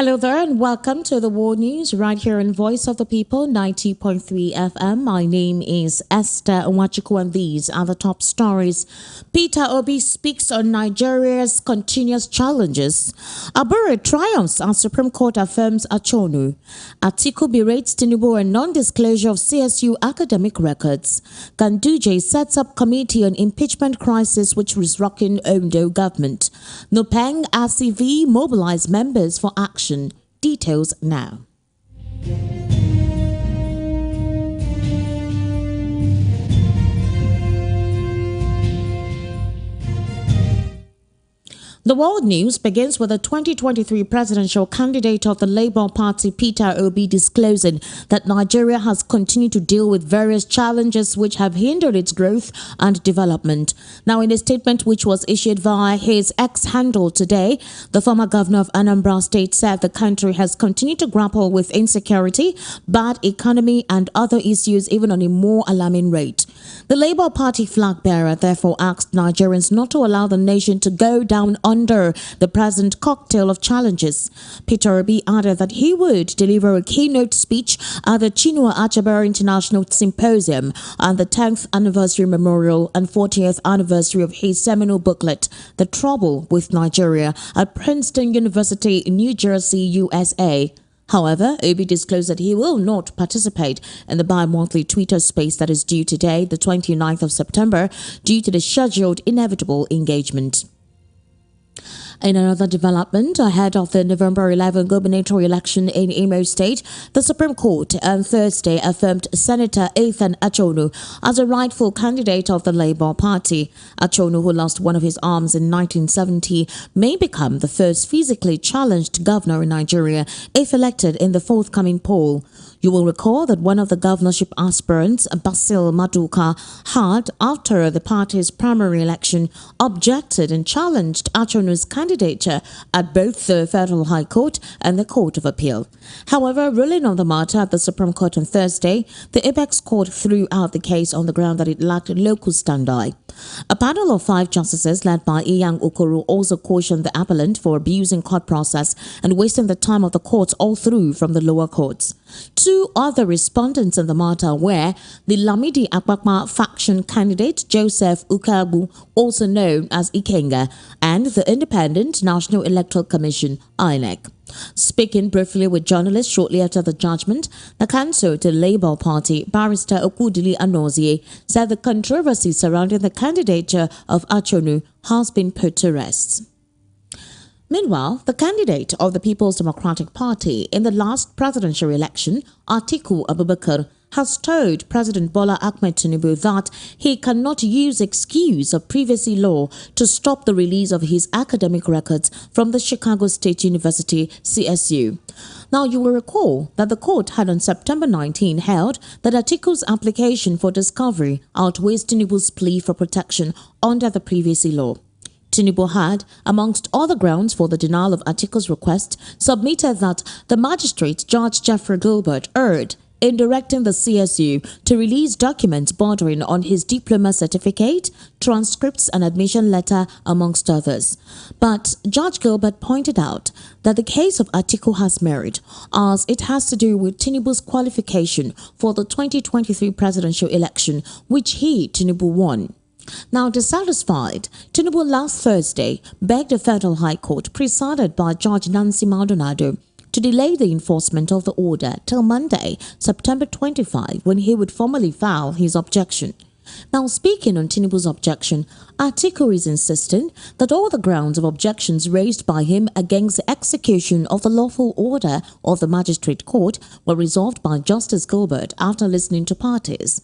Hello there and welcome to the War News right here in Voice of the People 90.3 FM. My name is Esther Nwachukwu and these are the top stories. Peter Obi speaks on Nigeria's continuous challenges. Abure triumphs as Supreme Court affirms Achonu. Atiku berates Tinubu and non-disclosure of CSU academic records. Ganduje sets up committee on impeachment crisis which is rocking Ondo government. Nupeng RCV mobilize members for action. Details now. The World News begins with the 2023 presidential candidate of the Labour Party, Peter Obi, disclosing that Nigeria has continued to deal with various challenges which have hindered its growth and development. Now, in a statement which was issued via his X handle today, the former governor of Anambra State said the country has continued to grapple with insecurity, bad economy, and other issues even on a more alarming rate. The Labour Party flag bearer therefore asked Nigerians not to allow the nation to go down under the present cocktail of challenges. Peter Obi added that he would deliver a keynote speech at the Chinua Achebe International Symposium and the 10th anniversary memorial and 40th anniversary of his seminal booklet, The Trouble with Nigeria, at Princeton University in New Jersey, USA. However, Obi disclosed that he will not participate in the bi-monthly Twitter space that is due today, the 29th of September, due to the scheduled inevitable engagement. In another development, ahead of the November 11 gubernatorial election in Imo State, the Supreme Court on Thursday affirmed Senator Ited Achonu as a rightful candidate of the Labour Party. Achonu, who lost one of his arms in 1970, may become the first physically challenged governor in Nigeria if elected in the forthcoming poll. You will recall that one of the governorship aspirants, Basil Maduka, had, after the party's primary election, objected and challenged Achonu's candidature at both the Federal High Court and the Court of Appeal. However, ruling on the matter at the Supreme Court on Thursday, the Apex Court threw out the case on the ground that it lacked local standi. A panel of 5 justices led by Iyan Okoro also cautioned the appellant for abusing court process and wasting the time of the courts all through from the lower courts. 2 other respondents in the matter were the Lamidi Akpakma faction candidate Joseph Ukabu, also known as Ikenga, and the Independent National Electoral Commission, INEC. Speaking briefly with journalists shortly after the judgment, the counsel to the Labour Party, Barrister Okudili Anozie, said the controversy surrounding the candidature of Achonu has been put to rest. Meanwhile, the candidate of the People's Democratic Party in the last presidential election, Atiku Abubakar, has told President Bola Ahmed Tinubu that he cannot use excuse of privacy law to stop the release of his academic records from the Chicago State University, CSU. Now, you will recall that the court had on September 19 held that Atiku's application for discovery outweighs Tinubu's plea for protection under the privacy law. Tinubu had, amongst other grounds for the denial of Atiku's request, submitted that the magistrate Judge Jeffrey Gilbert erred in directing the CSU to release documents bordering on his diploma certificate, transcripts and admission letter, amongst others. But Judge Gilbert pointed out that the case of Atiku has merit, as it has to do with Tinubu's qualification for the 2023 presidential election, which he, Tinubu, won. Now, dissatisfied, Tinubu last Thursday begged the Federal High Court, presided by Judge Nancy Maldonado, to delay the enforcement of the order till Monday, September 25, when he would formally file his objection. Now, speaking on Tinubu's objection, Atiku is insisting that all the grounds of objections raised by him against the execution of the lawful order of the magistrate court were resolved by Justice Gilbert after listening to parties.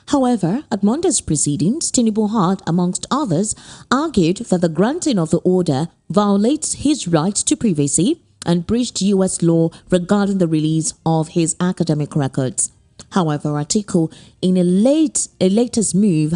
However, at Monday's proceedings, Tinubu had, amongst others, argued that the granting of the order violates his right to privacy and breached U.S. law regarding the release of his academic records. However, Atiku, in a latest move,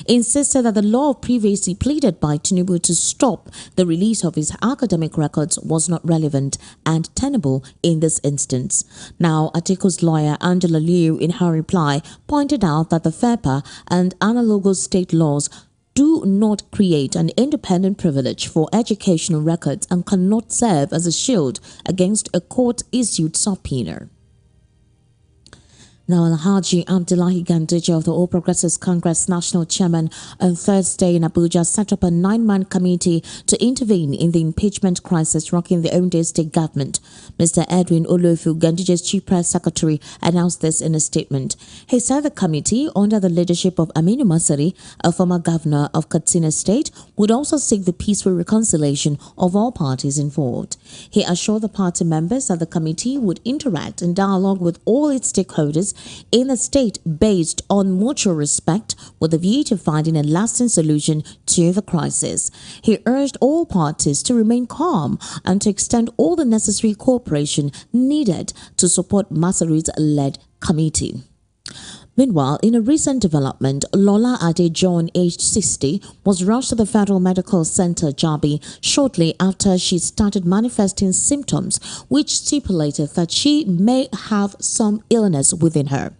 insisted that the law of privacy pleaded by Tinubu to stop the release of his academic records was not relevant and tenable in this instance. Now, Atiku's lawyer, Angela Liu, in her reply, pointed out that the FEPA and analogous state laws do not create an independent privilege for educational records and cannot serve as a shield against a court-issued subpoena. Now, Alhaji Abdullahi Ganduje of the All Progressives Congress National Chairman on Thursday in Abuja set up a 9-man committee to intervene in the impeachment crisis rocking the Ondo State government. Mr. Edwin Olofu, Ganduje's Chief Press Secretary, announced this in a statement. He said the committee, under the leadership of Aminu Masari, a former governor of Katsina State, would also seek the peaceful reconciliation of all parties involved. He assured the party members that the committee would interact and dialogue with all its stakeholders in a state based on mutual respect with a view to finding a lasting solution to the crisis. He urged all parties to remain calm and to extend all the necessary cooperation needed to support Masari's led committee. Meanwhile, in a recent development, Lola Adejohn, aged 60, was rushed to the Federal Medical Center, Jabi, shortly after she started manifesting symptoms which stipulated that she may have some illness within her.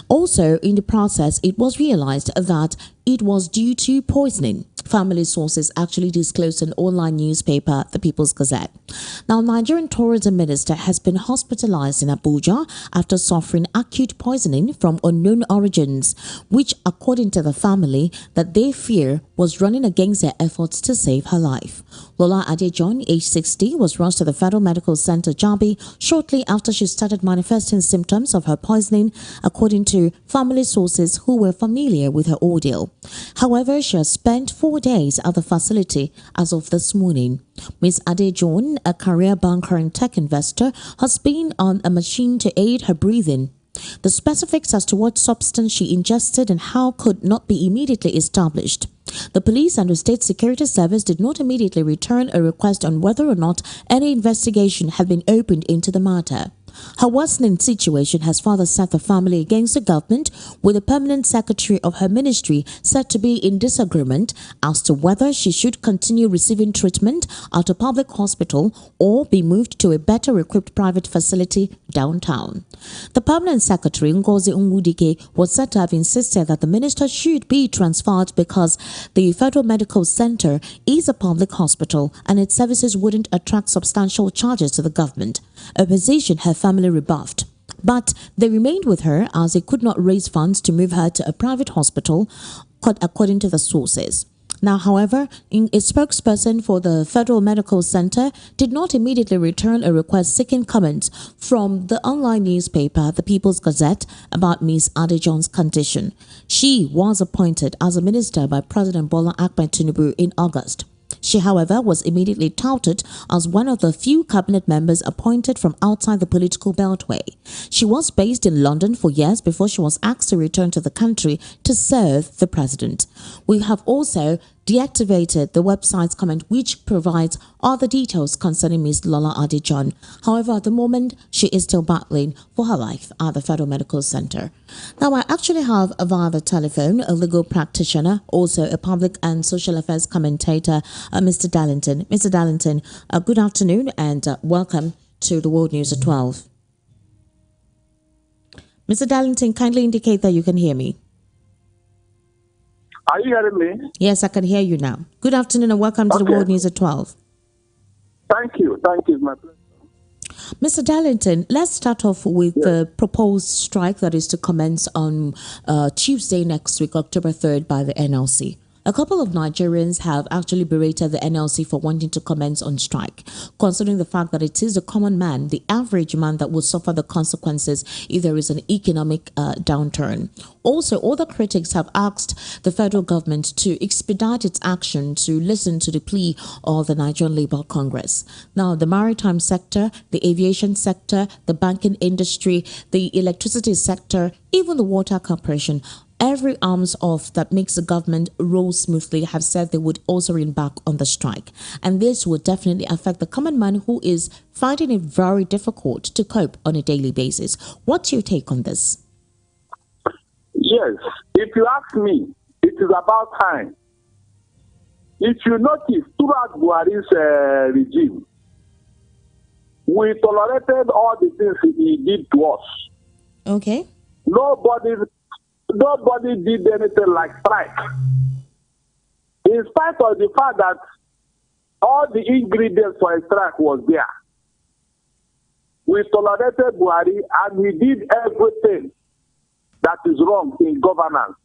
Also, in the process, it was realized that it was due to poisoning. Family sources actually disclosed an online newspaper, the People's Gazette. Now, Nigerian tourism minister has been hospitalized in Abuja after suffering acute poisoning from unknown origins, which, according to the family, that they fear was running against their efforts to save her life. Lola Adejohn, age 60, was rushed to the Federal Medical Center, Jabi, shortly after she started manifesting symptoms of her poisoning, according to family sources who were familiar with her ordeal. However, she has spent 4 days at the facility as of this morning. Ms. Adejohn, a career banker and tech investor, has been on a machine to aid her breathing. The specifics as to what substance she ingested and how could not be immediately established. The police and the State Security Service did not immediately return a request on whether or not any investigation had been opened into the matter. Her worsening situation has further set the family against the government, with the permanent secretary of her ministry said to be in disagreement as to whether she should continue receiving treatment at a public hospital or be moved to a better equipped private facility downtown. The permanent secretary, Ngozi Nwudike, was said to have insisted that the minister should be transferred because the Federal Medical Center is a public hospital and its services wouldn't attract substantial charges to the government, a position her family rebuffed. But they remained with her as they could not raise funds to move her to a private hospital, according to the sources. Now, however, a spokesperson for the Federal Medical Center did not immediately return a request seeking comments from the online newspaper, the People's Gazette, about Ms. Adejohn's condition. She was appointed as a minister by President Bola Ahmed Tinubu in August. She, however, was immediately touted as one of the few cabinet members appointed from outside the political beltway. She was based in London for years before she was asked to return to the country to serve the president. We have also deactivated the website's comment which provides other details concerning Ms. Lola Adejohn. However, at the moment, she is still battling for her life at the Federal Medical Center. Now, I actually have via the telephone a legal practitioner, also a public and social affairs commentator, Mr. Darlington. Mr. Darlington, good afternoon and welcome to the World News at 12. Mr. Darlington, kindly indicate that you can hear me. Are you hearing me? Yes, I can hear you now. Good afternoon and welcome to the World News at 12. Thank you. Thank you, my pleasure. Mr. Darlington, let's start off with the proposed strike that is to commence on Tuesday next week, October 3rd, by the NLC. A couple of Nigerians have actually berated the NLC for wanting to commence on strike, considering the fact that it is the common man, the average man, that will suffer the consequences if there is an economic downturn. Also, other critics have asked the federal government to expedite its action to listen to the plea of the Nigerian Labour Congress. Now, the maritime sector, the aviation sector, the banking industry, the electricity sector, even the water corporation, every arms of that makes the government roll smoothly have said they would also embark on the strike. And this would definitely affect the common man who is finding it very difficult to cope on a daily basis. What's your take on this? Yes, if you ask me, it is about time. If you notice, throughout Buhari's regime, we tolerated all the things he did to us. Okay. Nobody did anything like strike. in spite of the fact that all the ingredients for a strike was there. We tolerated Buhari and he did everything that is wrong in governance.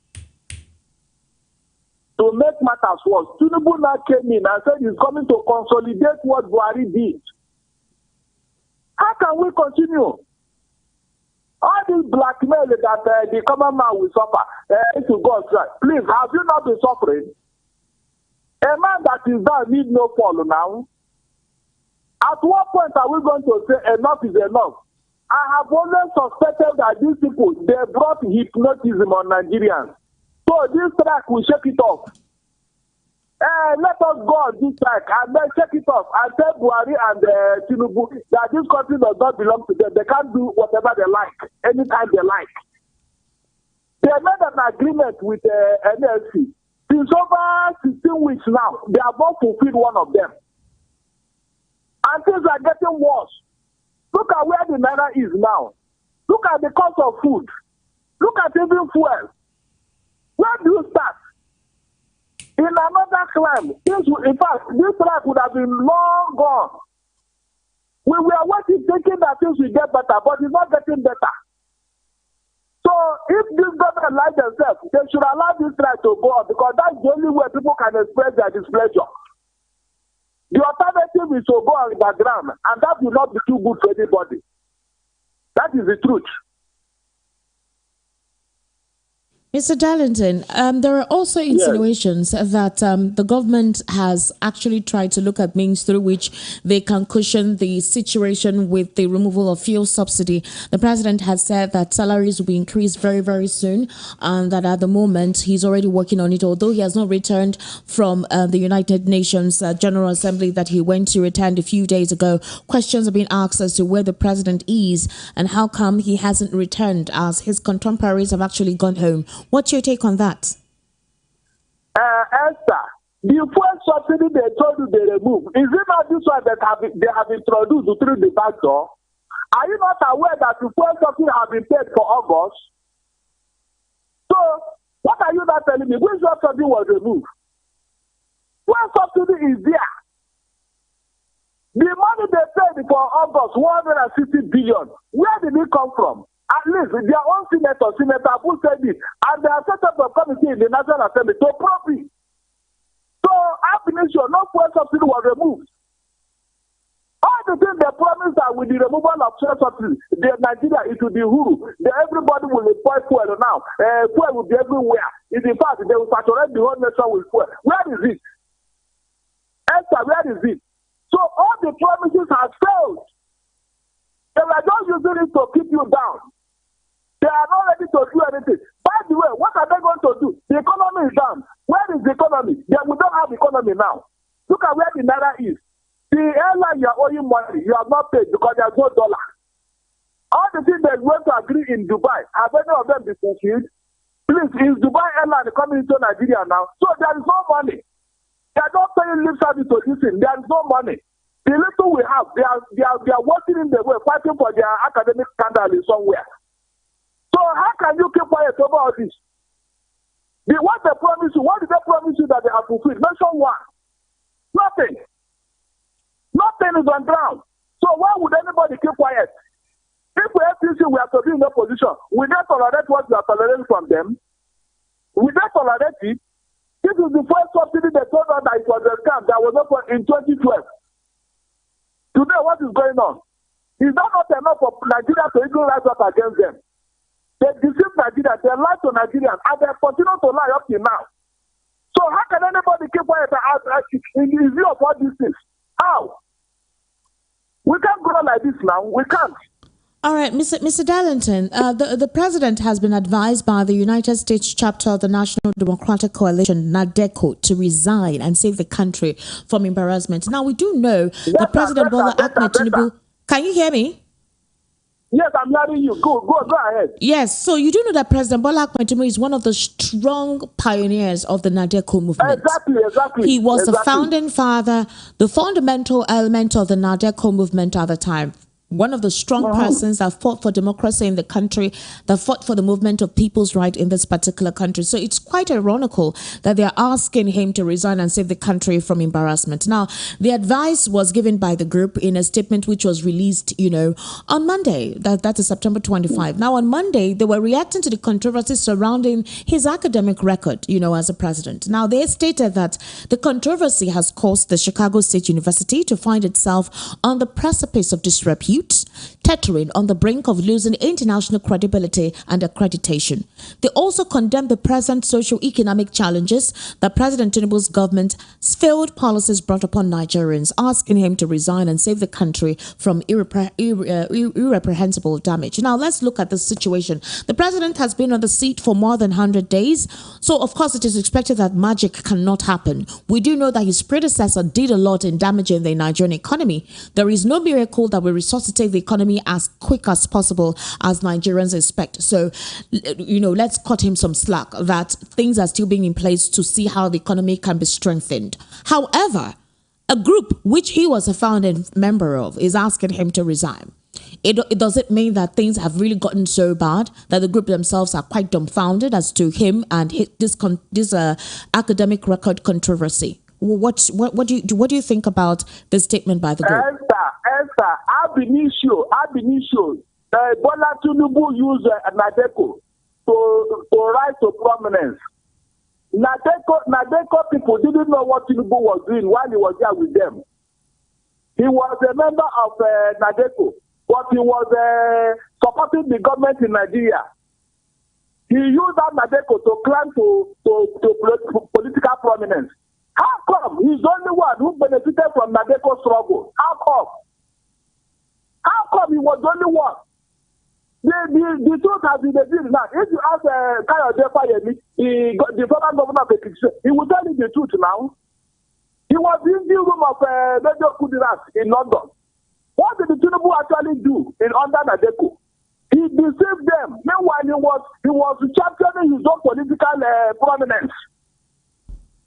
To make matters worse, Tinubu now came in and said he's coming to consolidate what Buhari did. How can we continue? All this blackmail that the common man will suffer to go on strike. Please, have you not been suffering? A man that is down need no fall now. At what point are we going to say enough is enough? I have always suspected that these people, they brought hypnotism on Nigerians. So this strike will shake it off. Let us go on this strike and then shake it off and tell Buhari and Tinubu that this country does not belong to them. They can't do whatever they like, anytime they like. They made an agreement with NLC. Since over 16 weeks now, they have not fulfilled one of them. And things are getting worse. Look at where the Naira is now. Look at the cost of food. Look at even fuel. Where do you start? In another climb, in fact, this strike would have been long gone. We were waiting, thinking that things will get better, but it's not getting better. So if this government like themselves, they should allow this strike to go on because that's the only way people can express their displeasure. The alternative is to go on the ground, and that will not be too good for anybody. That is the truth. Mr. Darlington, there are also insinuations that the government has actually tried to look at means through which they can cushion the situation with the removal of fuel subsidy. The president has said that salaries will be increased very, very soon, and that at the moment he's already working on it, although he has not returned from the United Nations General Assembly that he went to attend a few days ago. Questions are being asked as to where the president is and how come he hasn't returned as his contemporaries have actually gone home. What's your take on that? Esther, the fuel subsidy they told you they remove, is it not this one that they have introduced through the back door? Are you not aware that the fuel subsidy have been paid for August? So, what are you not telling me? Which fuel subsidy was removed? Fuel subsidy is there. The money they paid for August, 160 billion, where did it come from? At least their own Senator who said it, and they have set up a committee in the National Assembly to prove it. So, sure no fuel subsidy was removed. All the things they promised that with the removal of fuel subsidy, Nigeria, it will be who? Everybody will employ fuel now. Fuel will be everywhere. In fact, they will saturate the whole nation with fuel. Where is it? Esther, where is it? So all the promises have failed. They were just using it to keep you down. They are not ready to do anything. By the way, what are they going to do? The economy is down. Where is the economy? We don't have economy now. Look at where the Naira is. The airline you are owing money, you have not paid because there's no dollar. All the things they went to agree in Dubai, have any of them been fulfilled? Please, is Dubai airline coming into Nigeria now? So there is no money. They are not paying lip service to this thing. There is no money. The little we have, they are working in the way, fighting for their academic scandal in somewhere. So how can you keep quiet over all this? What they promise you, what did they promise you that they have fulfilled? Mention one. Nothing. Nothing is on ground. So why would anybody keep quiet? If we FPC we have to be in no position, we don't tolerate what we are tolerating from them. We don't tolerate it. This is the first subsidy they told us that it was a scam that was open in 2012. Today, what is going on? Is that not enough for Nigeria to even rise up against them? They deceive Nigeria, they lie to Nigerians, and they continue to lie up till now. So how can anybody keep quiet in the view of all these things? How? We can't go on like this now. We can't. All right, Mr. Darlington, the president has been advised by the United States chapter of the National Democratic Coalition, NADECO, to resign and save the country from embarrassment. Now, we do know that President Bola Ahmed Tinubu... Can you hear me? Yes, I'm hearing you. Go ahead. Yes, so you do know that President Bola Ahmed Tinubu is one of the strong pioneers of the NADECO movement. Exactly. He was the founding father, the fundamental element of the NADECO movement at the time. one of the strong persons that fought for democracy in the country, that fought for the movement of people's right in this particular country. So it's quite ironical that they're asking him to resign and save the country from embarrassment. Now, the advice was given by the group in a statement which was released, on Monday. That is September 25. Now, on Monday, they were reacting to the controversy surrounding his academic record, as a president. Now, they stated that the controversy has caused the Chicago State University to find itself on the precipice of disrepute, teetering on the brink of losing international credibility and accreditation. They also condemned the present socio-economic challenges that President Tinubu's government's failed policies brought upon Nigerians, asking him to resign and save the country from irreprehensible damage. Now, let's look at the situation. The president has been on the seat for more than 100 days, so of course it is expected that magic cannot happen. We do know that his predecessor did a lot in damaging the Nigerian economy. There is no miracle that will resuscitate the economy as quick as possible as Nigerians expect. So, let's cut him some slack that things are still being in place to see how the economy can be strengthened. However, a group which he was a founding member of is asking him to resign. It doesn't mean that things have really gotten so bad that the group themselves are quite dumbfounded as to him and this academic record controversy. What do you think about the statement by the group? Esther, ab initio, Bola Tinubu used NADECO to rise to prominence. NADECO people didn't know what Tinubu was doing while he was there with them. He was a member of NADECO, but he was supporting the government in Nigeria. He used that NADECO to climb to political prominence. How come he's the only one who benefited from NADECO struggle? How come? How come he was the only one? The truth has been revealed now. If you ask Kayode Fayemi, the former governor of Ekiti, he will tell you the truth now. He was in the room of Radio Kudirat in London. What did the Tinubu actually do under NADECO? He deceived them. Meanwhile, he was championing his own political prominence.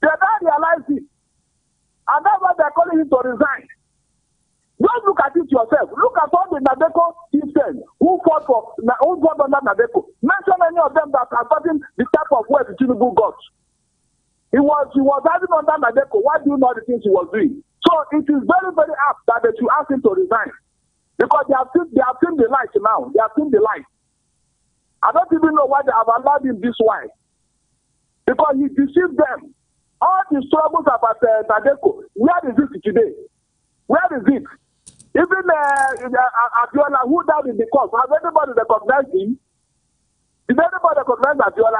They now realize it. And that's why they're calling him to resign. Just look at it yourself. Look at all the NADECO systems who fought under NADECO. Mention any of them that are starting the type of work Tinubu got. He was having under NADECO. Why do you know the things he was doing? So it is very, very apt that they should ask him to resign. Because they have seen the light now. They have seen the light. I don't even know why they have allowed him this way. Because he deceived them. All the struggles about NADECO, where is it today? Where is it? Even Abiola, who died in the court, has anybody recognized him? Did anybody recognize Abiola?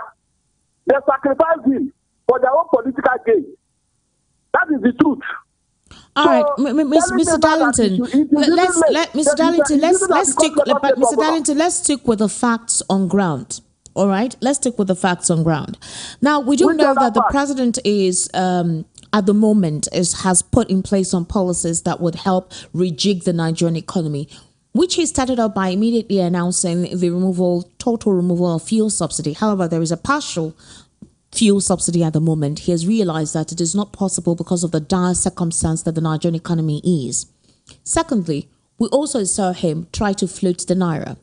They sacrificed him for their own political gain. That is the truth. All right, Mr. Darlington, let's stick with the facts on ground. All right, let's stick with the facts on ground. Now, we do know that the president is, at the moment, has put in place some policies that would help rejig the Nigerian economy, which he started out by immediately announcing the total removal of fuel subsidy. However, there is a partial fuel subsidy at the moment. He has realized that it is not possible because of the dire circumstance that the Nigerian economy is. Secondly, we also saw him try to float the Naira.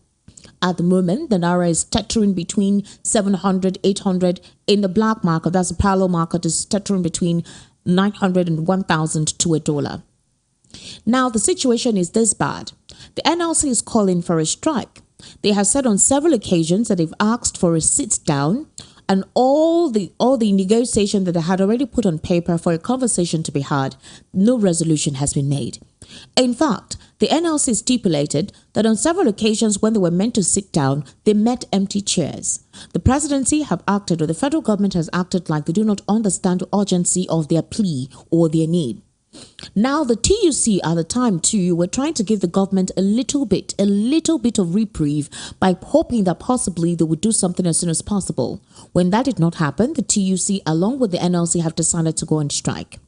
At the moment, the Naira is teetering between 700, 800. In the black market, that's a parallel market, is teetering between 900 and 1,000 to $1. Now, the situation is this bad. The NLC is calling for a strike. They have said on several occasions that they've asked for a sit-down, and all the negotiation that they had already put on paper for a conversation to be had, no resolution has been made. In fact, the NLC stipulated that on several occasions when they were meant to sit down, they met empty chairs. The presidency have acted, or the federal government has acted like they do not understand the urgency of their plea or their need. Now, the TUC at the time too were trying to give the government a little bit of reprieve by hoping that possibly they would do something as soon as possible. When that did not happen, the TUC along with the NLC have decided to go on strike.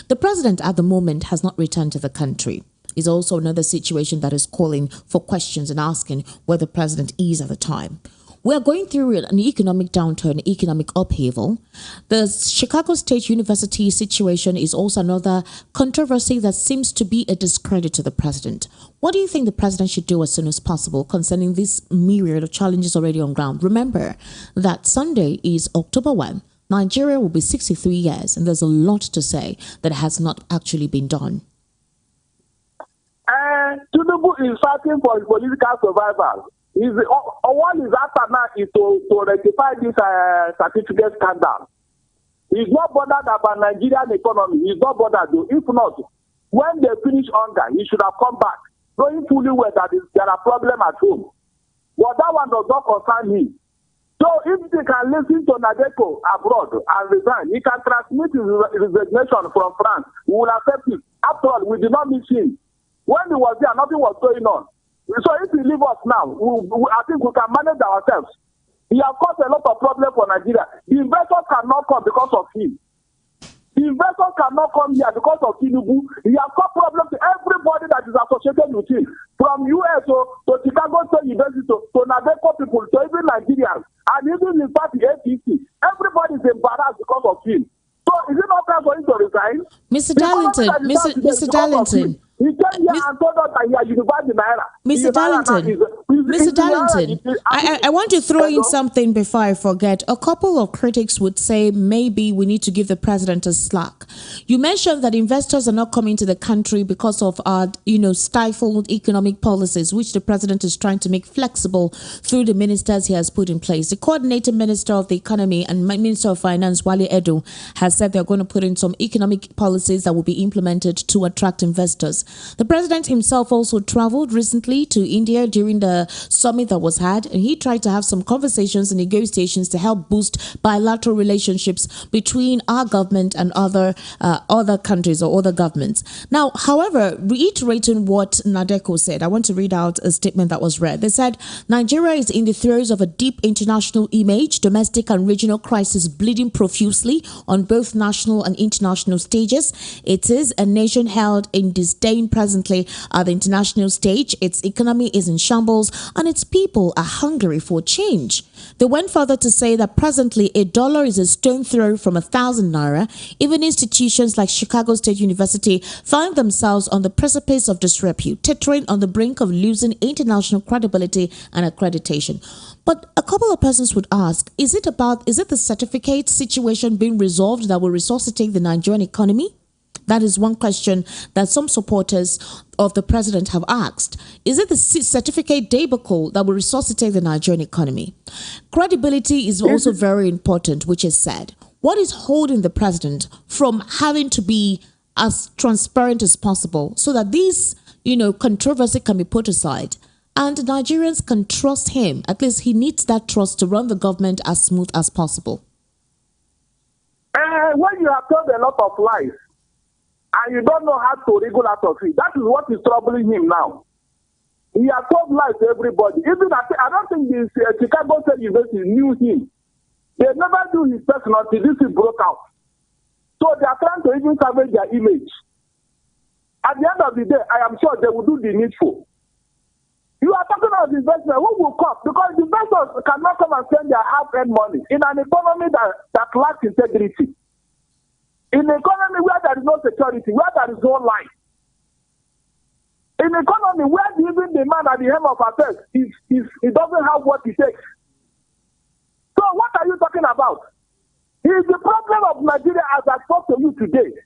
The president at the moment has not returned to the country. It's also another situation that is calling for questions and asking where the president is at the time. We're going through an economic downturn, economic upheaval. The Chicago State University situation is also another controversy that seems to be a discredit to the president. What do you think the president should do as soon as possible concerning this myriad of challenges already on ground? Remember that Sunday is October 1. Nigeria will be 63 years, and there's a lot to say that has not actually been done. Tinubu is fighting for his political survival. All he's after now is to rectify this certificate scandal. He's not bothered about Nigerian economy. He's not bothered. If not, when they finish hunger, he should have come back, knowing fully well that there are problems at home. But that one does not concern him. So if he can listen to NADECO abroad and resign, he can transmit his resignation from France. We will accept it. After all, we did not miss him. When he was there, nothing was going on. So if he leave us now, I think we can manage ourselves. He has caused a lot of problems for Nigeria. The investors cannot come because of him. The investors cannot come here because of Tinubu. He has caused problems to everybody that is associated with him. From US to Chicago State University to NADECO people to even Nigerians. And even in fact the APC. Everybody is embarrassed because of him. So is it not time for him to resign? Mr. Darlington, Mr. Darlington. He came here and told us that he had unified the Naira. Mr. Darlington, I want to throw in something before I forget. A couple of critics would say maybe we need to give the president a slack. You mentioned that investors are not coming to the country because of our, stifled economic policies, which the president is trying to make flexible through the ministers he has put in place. The coordinating minister of the economy and minister of finance, Wale Edo, has said they're going to put in some economic policies that will be implemented to attract investors. The president himself also traveled recently to India during the summit that was had, and he tried to have some conversations and negotiations to help boost bilateral relationships between our government and other countries or other governments. Now, however, reiterating what NADECO said, I want to read out a statement that was read. They said, Nigeria is in the throes of a deep international image, domestic and regional crisis bleeding profusely on both national and international stages. It is a nation held in disdain presently at the international stage. Its economy is in shambles and its people are hungry for change. They went further to say that presently a dollar is a stone throw from 1,000 naira. Even institutions like Chicago State University find themselves on the precipice of disrepute, teetering on the brink of losing international credibility and accreditation. But a couple of persons would ask, is it the certificate situation being resolved that will resuscitate the Nigerian economy? That is one question that some supporters of the president have asked. Is it the certificate debacle that will resuscitate the Nigerian economy? Credibility is also very important, which is said. What is holding the president from having to be as transparent as possible so that these, controversy can be put aside and Nigerians can trust him? At least he needs that trust to run the government as smooth as possible. When you have told a lot of lies, and you don't know how to wriggle out of it. That is what is troubling him now. He has told lies to everybody. Even I don't think the Chicago State University knew him. They never knew his person until this broke out. So they are trying to even salvage their image. At the end of the day, I am sure they will do the needful. You are talking about investment. Who will come? Because investors cannot come and spend their hard-earned money in an economy that lacks integrity. In an economy where there is no security, where there is no life. In an economy where even the man at the helm of affairs, he doesn't have what he takes. So what are you talking about? He is the problem of Nigeria as I talk to you today.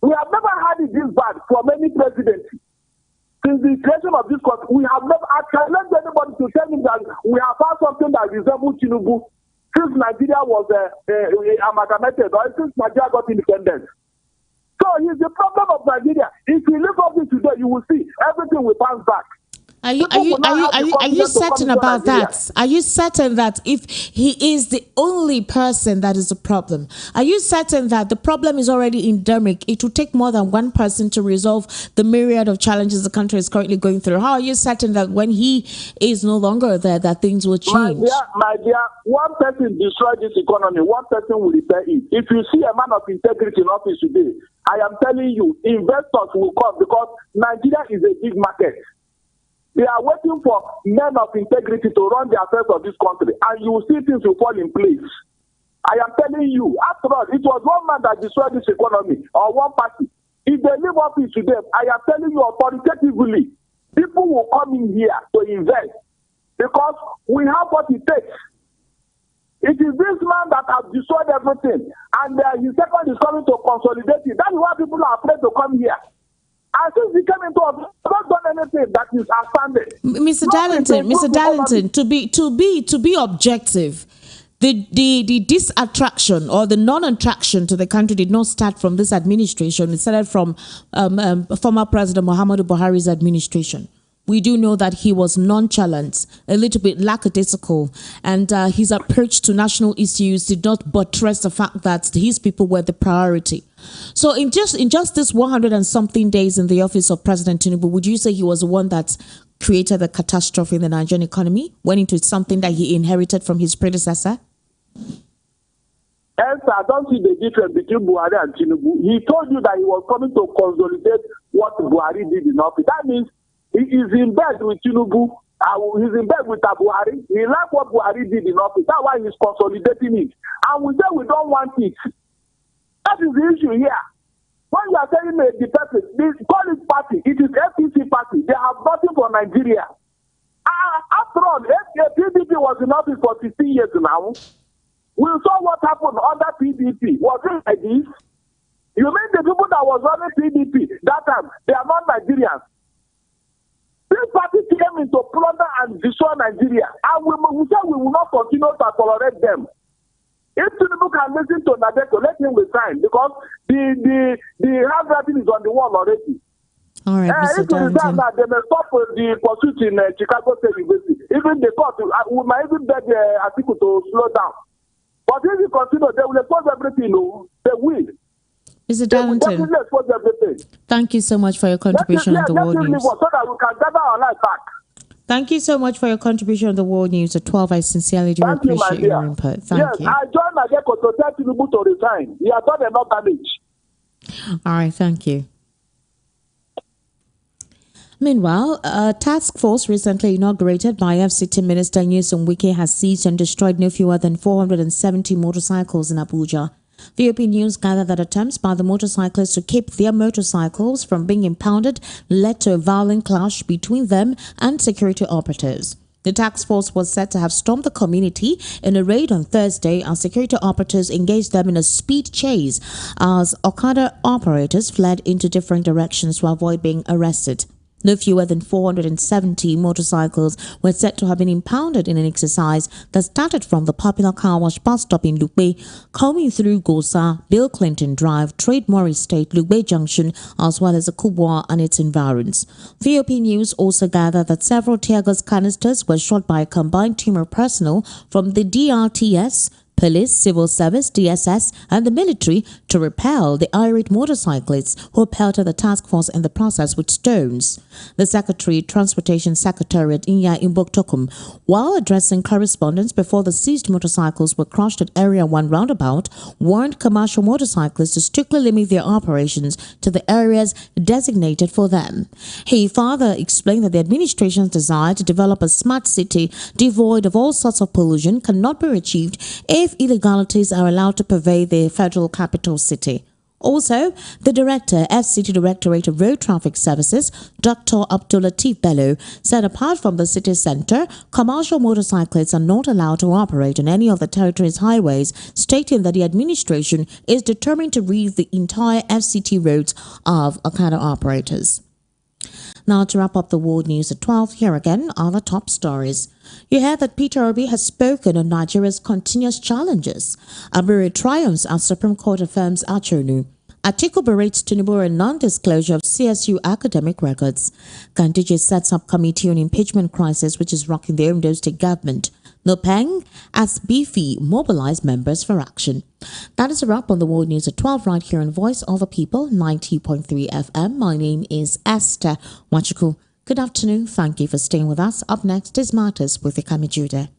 We have never had it this bad from any presidency. Since the creation of this country, we have never challenged anybody to tell me that we have found something that resembles Tinubu since Nigeria was amalgamated, or since Nigeria got independence. So he's the problem of Nigeria. If you look up this today, you will see everything will bounce back. Are you certain about that? Are you certain that if he is the only person that is a problem, are you certain that the problem is already endemic? It will take more than one person to resolve the myriad of challenges the country is currently going through. How are you certain that when he is no longer there, that things will change? My dear, one person destroyed this economy, one person will repair it. If you see a man of integrity in office today, I am telling you, investors will come because Nigeria is a big market. They are waiting for men of integrity to run the affairs of this country, and you will see things will fall in place. I am telling you, after all, it was one man that destroyed this economy, or one party. If they leave office to them, I am telling you authoritatively, people will come in here to invest because we have what it takes. It is this man that has destroyed everything, and his second is coming to consolidate it. That is why people are afraid to come here. And since he came into office, not done anything that is outstanding. Mr. Darlington, to be objective, the disattraction or the non-attraction to the country did not start from this administration. It started from former President Muhammadu Buhari's administration. We do know that he was nonchalant, a little bit lackadaisical, and his approach to national issues did not buttress the fact that his people were the priority. So in just this 100 and something days in the office of President Tinubu, would you say he was the one that created the catastrophe in the Nigerian economy, went into something that he inherited from his predecessor? Yes, I don't see the difference between Buhari and Tinubu. He told you that he was coming to consolidate what Buhari did in office. That means he is in bed with Tinubu. He's in bed with Buhari. He likes what Buhari did in office. That's why he's consolidating it. And we say we don't want it. That is the issue here. When you are saying the person, call it party. It is FPC party. They have nothing for Nigeria. After all, PDP was in office for 16 years now. We saw what happened under PDP. Was it like this? You mean the people that was running PDP that time, they are not Nigerians? This party came into plunder and destroy Nigeria, and we say we will not continue to tolerate them. If Tinubu can listen to NADECO, let him resign, because the handwriting is on the wall already. All right, Mr. Darlington. Now, they may stop the pursuit in Chicago State University. Even the court, we might even beg the article to slow down. But if you continue, they will expose everything. They will. Mr. Darlington, thank you so much for your contribution on the World News. So that we can gather our life back. Thank you so much for your contribution on the World News at 12. I sincerely do appreciate your input. Thank you. I joined NADECO to tell Tinubu to resign. He has done enough damage. All right, thank you. Meanwhile, a task force recently inaugurated by FCT Minister Nyesom Wike has seized and destroyed no fewer than 470 motorcycles in Abuja. VOP News gathered that attempts by the motorcyclists to keep their motorcycles from being impounded led to a violent clash between them and security operatives. The task force was said to have stormed the community in a raid on Thursday as security operatives engaged them in a speed chase as Okada operators fled into different directions to avoid being arrested. No fewer than 470 motorcycles were said to have been impounded in an exercise that started from the popular car wash bus stop in Lugbe, coming through Gosa, Bill Clinton Drive, Trademore Estate, Lugbe Junction, as well as the Kubwa and its environs. VOP News also gathered that several tear gas canisters were shot by a combined team of personnel from the DRTS, police, civil service, DSS, and the military to repel the irate motorcyclists who pelted the task force in the process with stones. The Secretary, Transportation Secretariat Inya Imboktokum, while addressing correspondence before the seized motorcycles were crushed at Area 1 roundabout, warned commercial motorcyclists to strictly limit their operations to the areas designated for them. He further explained that the administration's desire to develop a smart city devoid of all sorts of pollution cannot be achieved if illegalities are allowed to pervade the federal capital city. Also, the Director, FCT Directorate of Road Traffic Services, Dr. Abdulateef Bello, said apart from the city centre, commercial motorcyclists are not allowed to operate on any of the territory's highways, stating that the administration is determined to rid the entire FCT roads of Okada operators. Now, to wrap up the world news at 12, here again are the top stories. You heard that Peter Obi has spoken on Nigeria's continuous challenges. Abure triumphs as Supreme Court affirms Achonu. Atiku berates Tinubu on non-disclosure of CSU academic records. Ganduje sets up committee on impeachment crisis which is rocking the Ondo State government. Nopeng asks Beefy mobilize members for action. That is a wrap on the world news at 12 right here on Voice of the People, 90.3 FM. My name is Esther Wachuku. Good afternoon. Thank you for staying with us. Up next is Matters with Ikami Jude.